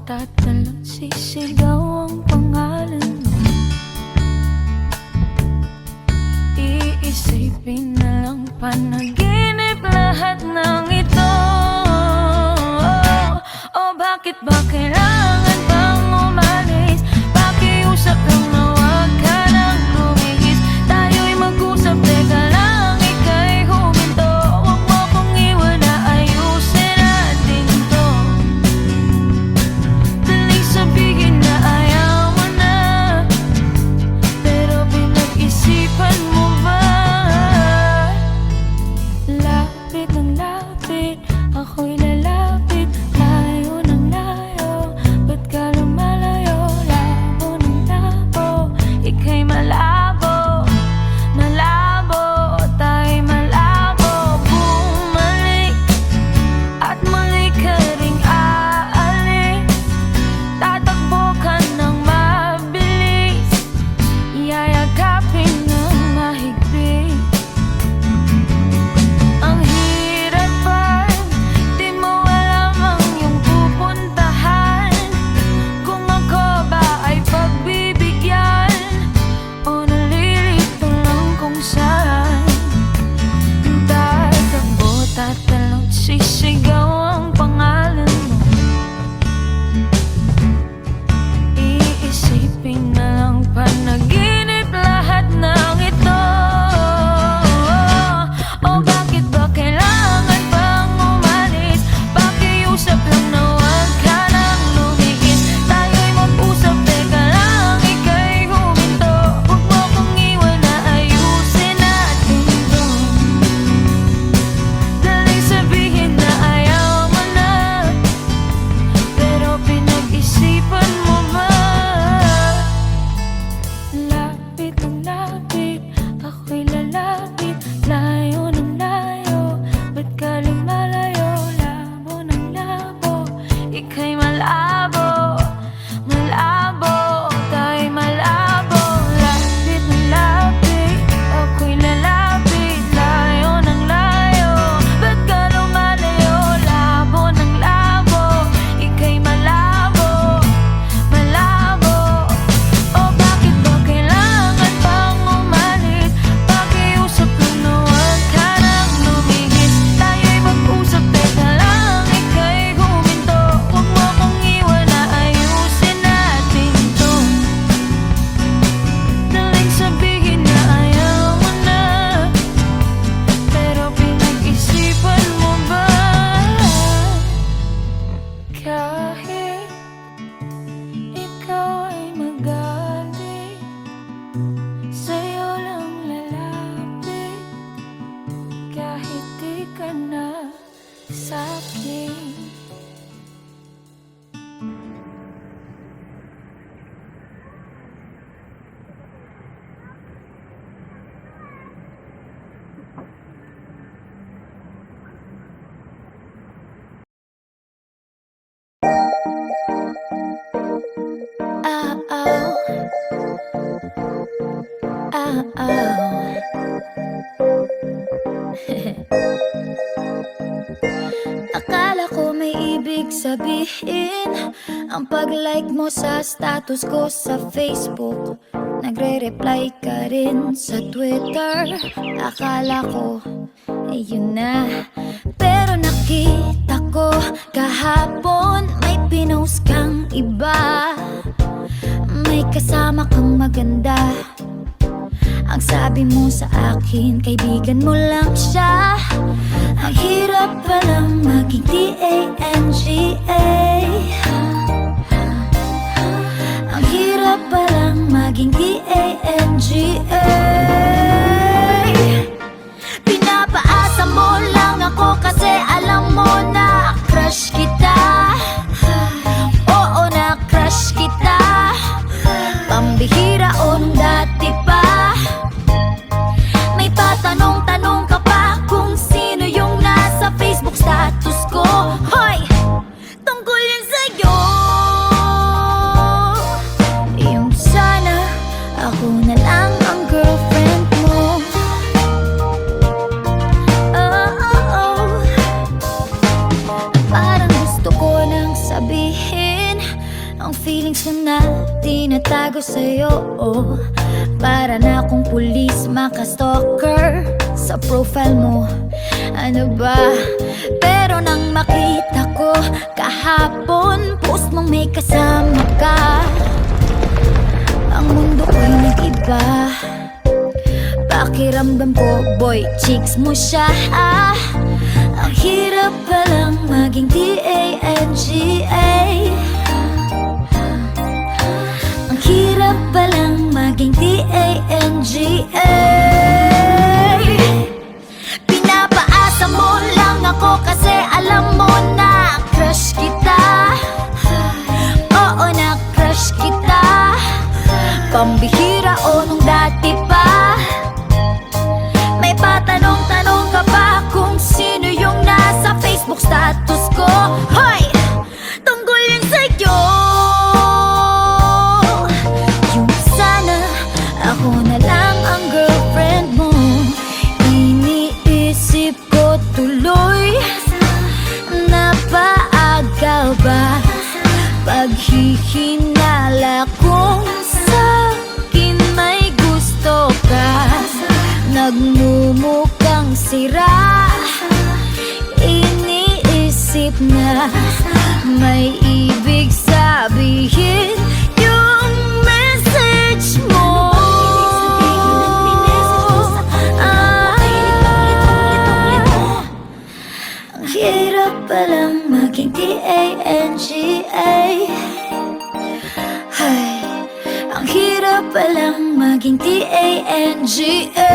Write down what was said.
tatalon, sisigaw ang pangalan mo. Iisipin na lang panaginip lahat ng ito. Oh, bakit ba kailangan bang umalis? Pakiusap lang na wag ka nang lumihis. Tayo'y mag-usap, teka lang, ika'y huminto. Huwag mo kong iwan na ayusin natin to. Daling sabihin na ayaw mo na, pero pinag-isipan mo ba? Lapit ng lapit, ako'y lalapit. Layo ng layo, ba't ka lumalayo? Labo ng labo, ika'y malabo. Malabo, tayo'y malabo. Bumalik at muli ka ring aalis. Tatakbo ka ng mabilis, yayakapin ng mahigpit. Ang hirap pa, di mo alam ang iyong pupuntahan. Kung ako ba ay pagbibigyan o nalilito lang kung saan. Tatakbo, tatalon, sisigaw ang pangalan mo. Iisipin na lang panaginip lahat ng ito. Oh, bakit ba kailangan bang umalis? Pakiusap lang na wag ka nang lumihis. Tayo'y mag-usap, teka lang, ika'y huminto. Huwag mo kong iwan na ayusin natin to. Daling sabihin na ayaw mo na, pero pinag-isipan mo ba? Lapit ng lapit, ako'y lalapit. Layo ng layo, ba't ka lumalayo? Labo ng labo, ika'y malabo. Malabo, tayo'y malabo. Lapit ng lapit, ako'y lalapit. Layo ng layo, ba't ka lumalayo? Labo ng labo, ika'y malabo. Malabo, oh, bakit ba kailangan pang umalis? Pakiusap lang na wag ka nang lumihis. Tayo'y mag-usap, teka lang, ika'y huminto. Huwag mo kong iwan na ayusin natin to. Daling sabihin na ayaw mo na, pero pinag-isipan mo ba? Kahit ikaw ay magaling, sa'yo lang lalapit. Kahit di ka na sa'kin. Akala ko may ibig sabihin ang pag-like mo sa status ko sa Facebook. Nagre-reply ka rin sa Twitter. Akala ko ayun na, pero nakita ko kahapon may pinost kang iba. May kasama kang maganda. Ang sabi mo sa akin, kaibigan mo lang siya. Ang hirap palang maging D-A-N-G-A. Ang hirap palang maging D-A-N-G-A. Pinapaasa mo lang ako kasi alam mo na crush kita. Oo, na crush kita. Pambihira o nung dati pa. May patanong-tanong ka pa kung sino yung nasa Facebook status ko. Hoy! Tungkol yun sa'yo. Yung sana ako na lang ang girlfriend feelings ko na tinatago sa'yo, oh. Para na akong pulis makastalker sa profile mo. Ano ba? Pero nang makita ko kahapon post mong may kasama ka, ang mundo ko'y nag-iba. Pakiramdam ko, boy, chicks mo siya, ah. Ang hirap palang maging T-A-N-G-A. Ang hirap palang maging T-A-N-G-A. Pinapaasa mo lang ako kasi alam mo na crush kita. Oo, na crush kita. Pambihira o nung dati pa. May patanong-tanong ka ba kung sino yung nasa Facebook status ko? Hoy! Tungkol yun sa'yo. Yung sana ako na lang ang girlfriend mo. Iniisip ko tuloy, napaaga ba paghihinala kung sa'kin may gusto ka? Nagmumukhang sira, iniisip na may ibig sabihin yung message mo. Ang hirap palang maging T-A-N-G-A. Ay, ang hirap palang maging T-A-N-G-A.